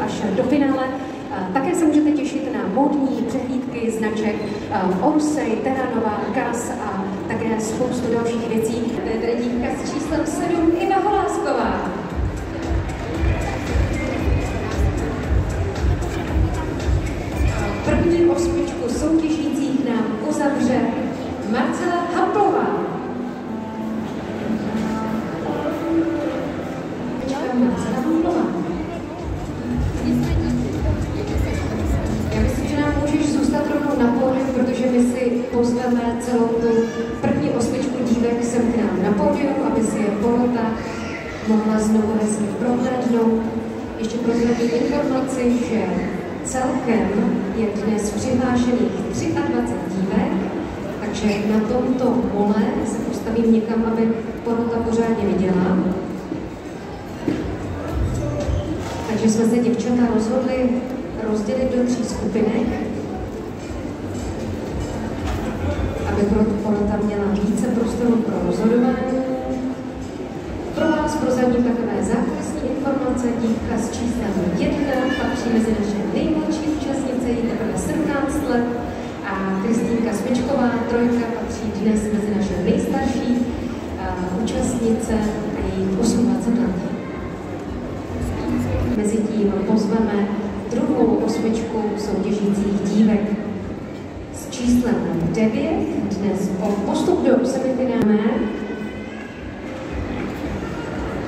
až do finále. Také se můžete těšit na módní přehlídky značek Orsay, Terranova, Gas a také spoustu dalších věcí. To je tedy dívka s číslem 7 Iva Holásková. První osmičku soutěžících nám uzavře Marcela Hamplová. Marcela Hamplová. Já myslím, že nám můžeš zůstat rovnou na pódiu, protože my si pozveme celou tu první osmičku dívek sem k nám na pódiu, aby si je porota mohla znovu hezky prohlédnout. Ještě prozradím informaci, že celkem je dnes přihlášených 23 dívek, takže na tomto mole se postavím někam, aby porota pořádně viděla. Takže jsme se děvčata rozhodli rozdělit do 3 skupinek, aby porota měla více prostoru pro rozhodování. Pro vás prozradím takové zákulisní informace. Dívka s číslem 1 patří mezi naše nejmladší účastnice, jí teprve 17 let, a Kristýnka Smečková, 3, patří dnes mezi naše nejstarší účastnice a jí 28 let. Mezitím pozveme druhou osmičku soutěžících dívek s číslem 9, dnes o postup do semifinále.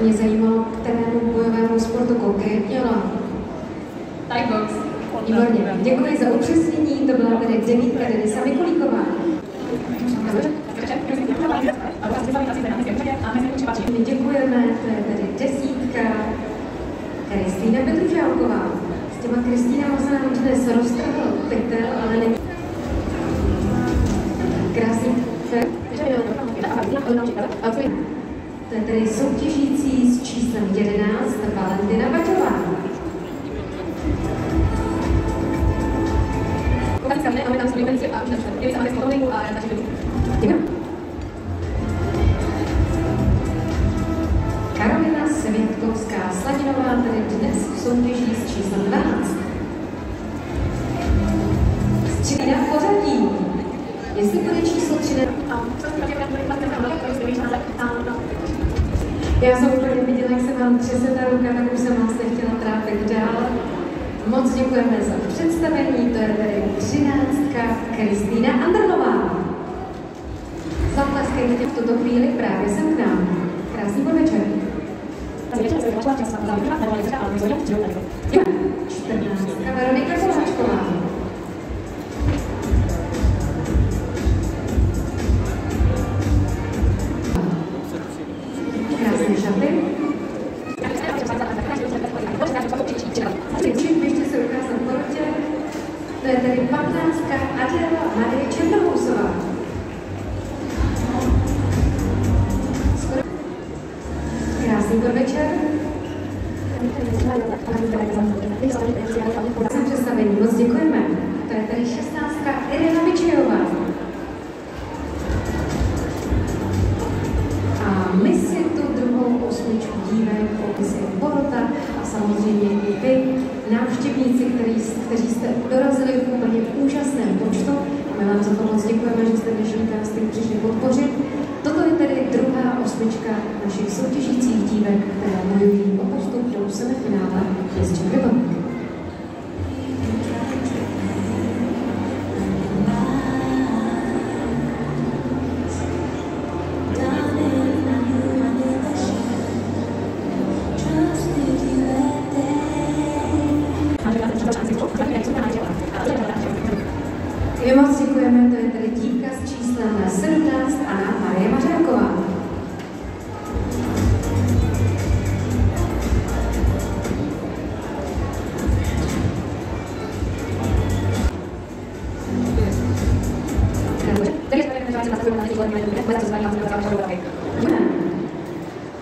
Mě zajímalo, kterému bojovému sportu konkrétně, ale Thai box. Výborně. Děkuji za upřesnění, to byla tedy 9 Denisa Mikulíková. My děkujeme, to je tedy 10 Kristýna Petružálková. S těma Kristýnama se nám dnes roztrhl pytel, ale není. Krásný. To je tedy soutěžící s číslem 11 Valentina Baťová. Karolina Světkovská Sladinová tedy dnes soutěží s číslem 12. Střídá v pořadí. Jestli bude číslo 13. Já jsem úplně viděla, jak se vám třese ta ruka, tak už jsem vás nechtěla trápit dál. Moc děkujeme za představení, to je tedy 13. Kristýna Andrlová. Zatleskejte v tuto chvíli právě sem k nám. Krásný podvečer. 14. Veronika Kováčková. Krásné šaty. Běžte se ukázat porotě. To je tedy 15. Adela Marie Černohousová. Krásný podvečer. Jsem představení, moc děkujeme. To je tady 16. Irina Mičejová. A my si tu druhou osmičku dívek, popisy porota a samozřejmě i vy, návštěvníci, kteří jste dorazili v úplně úžasném počtu. A my vám za to moc děkujeme, že jste dnešní casting přišli podpořit. Toto je tedy druhá osmička našich soutěžících dívek, které bojují o postup do semifinále Miss Czech Republic. My moc děkujeme, to je tedy dívka s číslem 17 Anna Marie Mařáková.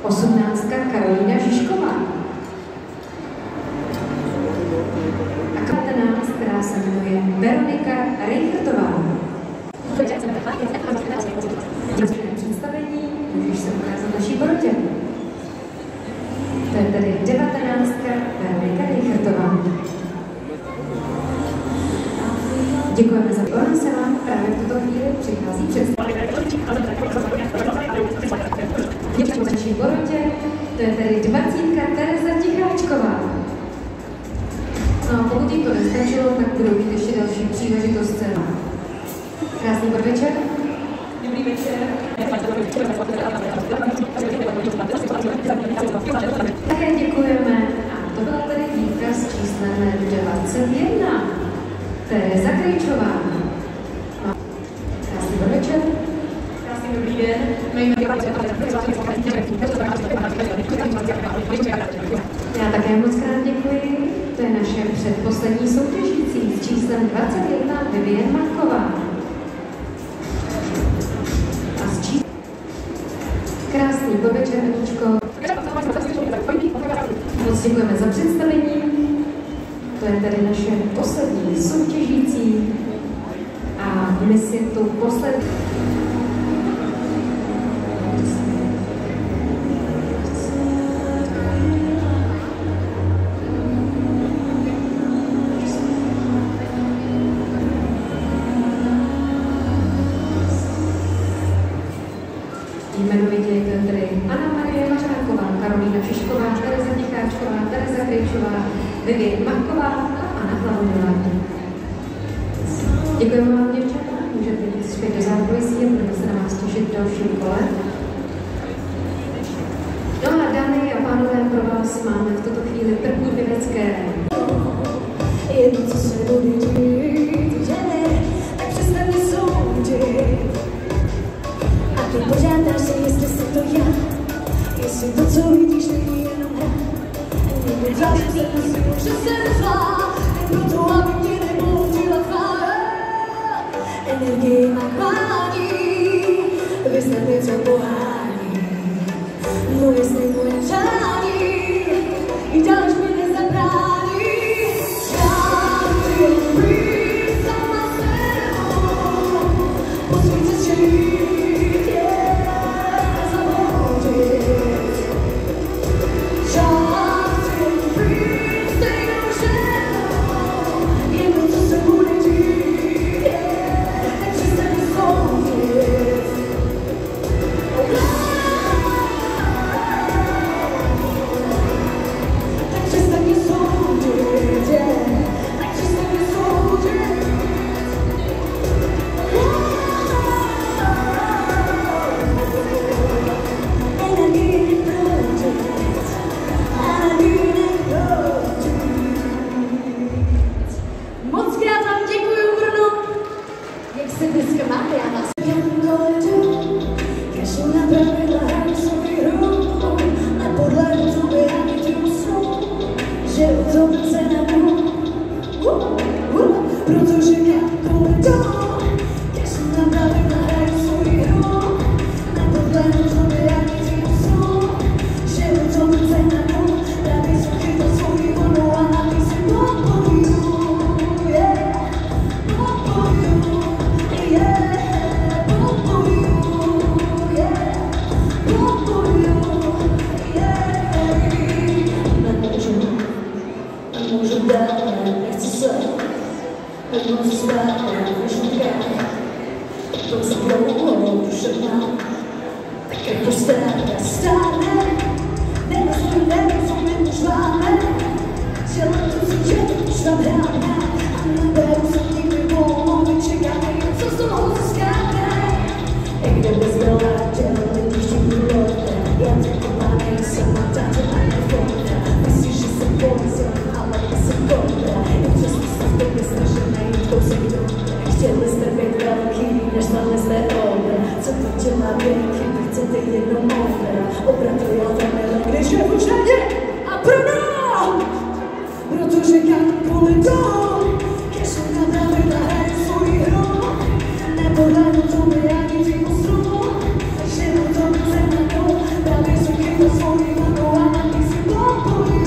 Osmnáctka Karolína Žižková. A 19, která se jmenuje Veronika Reichertová. Představení, můžeš se ukázat naší porotě. To je tedy 19. Veronika Reichertová. Děkujeme za ona se vám právě v tuto chvíli přichází představit. Děkuji v naší porotě, to je tedy 20. Tereza Ticháčková. No a pokud jí to nestačilo, tak budou mít ještě další příležitost. Krásný podvečer. Dobrý večer. Také děkujeme. A to byla tedy dívka s číslem 21. Tereza Krejčová. Krásný podvečer. Krásný dobrý den. Já také moc krát děkuji. To je naše předposlední soutěžící s číslem 21 Vivian Marková. A s číslem... Krásný podvečer, Aničko. Moc děkujeme za představení. To je tedy naše poslední soutěžící. A my si tu poslední... Jmenovitě je to tedy Anna Marie Mařánková, Karolína Šišková, Tereza Ticháčková, Tereza Krejčová, Vivian Marková a Anna Hlavoňová. Děkujeme vám, děvčata. Můžete jít zpět do zákulisí a budeme se na vás těšit v dalším kole. No a dámy a pánové, pro vás máme v tuto chvíli první pěvecké. Jedno, co se bude dít, že ne, tak přestaň soudit. A ty požádáš se, jestli jsem to já, jestli to, co vidíš, není jenom hra. Někdy záleží se na sílu, že jsem zlá, jen proto, aby tě nebloudila tváře. Energie má kvání, vyznat něco pohání. Moje sny, moje přání, i další mi nezabrání. Já chci jen být sama sebou, posvítit žít, zavodit. Já chci jen být stejnou ženou, jedno, co se bude dít, nepřestaň soudit. Tak přestaň mě soudit, tak přestaň mě soudit. Energie neproudit, energie neproudit. Moc krát vám děkuju, Bruno. Jak se dneska máte, já vás jen doledu. Kašu na pravidla, hraju svou hru. Nepodledu tobě ani tvým snům, že o tobě se nebudu. Protože mě koledu. Kašu na pravidla, hraju svou hru. Nepodledu tobě ani tvým snům, že o tobě se nebudu. Právě jsem chytla svou vonu a na ty si popoju. Můžu dát, nechci se, nemůžu stát, než utkám. To se dlouho duše mám, tak jako stáne, nemyslím, nevím, už máme. Dělám to, co je, už tam hráme, a neberu se nikdy volnou, vyčekáme, co z toho získáme. I kdyby zbyla tělo, lidí všichni loďte, já jako mám, nejsem na táto a nefonda. Myslíš, že jsem polizem, ale jsem kontra. I přesto se v tobě snažím najít kousek dobré. Chtěli jste být velký, než znali jste obra. Co to dělá věky, vy chcete jednou opera. Obratuji tam když je v učeně a Bruno! Protože kam polidou, kešu na pravidla, hraju svou hru. Nepodledu tobě ani tvým ostrům, že o tobě se nebudu. Právě jsem chytla svou vonu a na ty si popoju.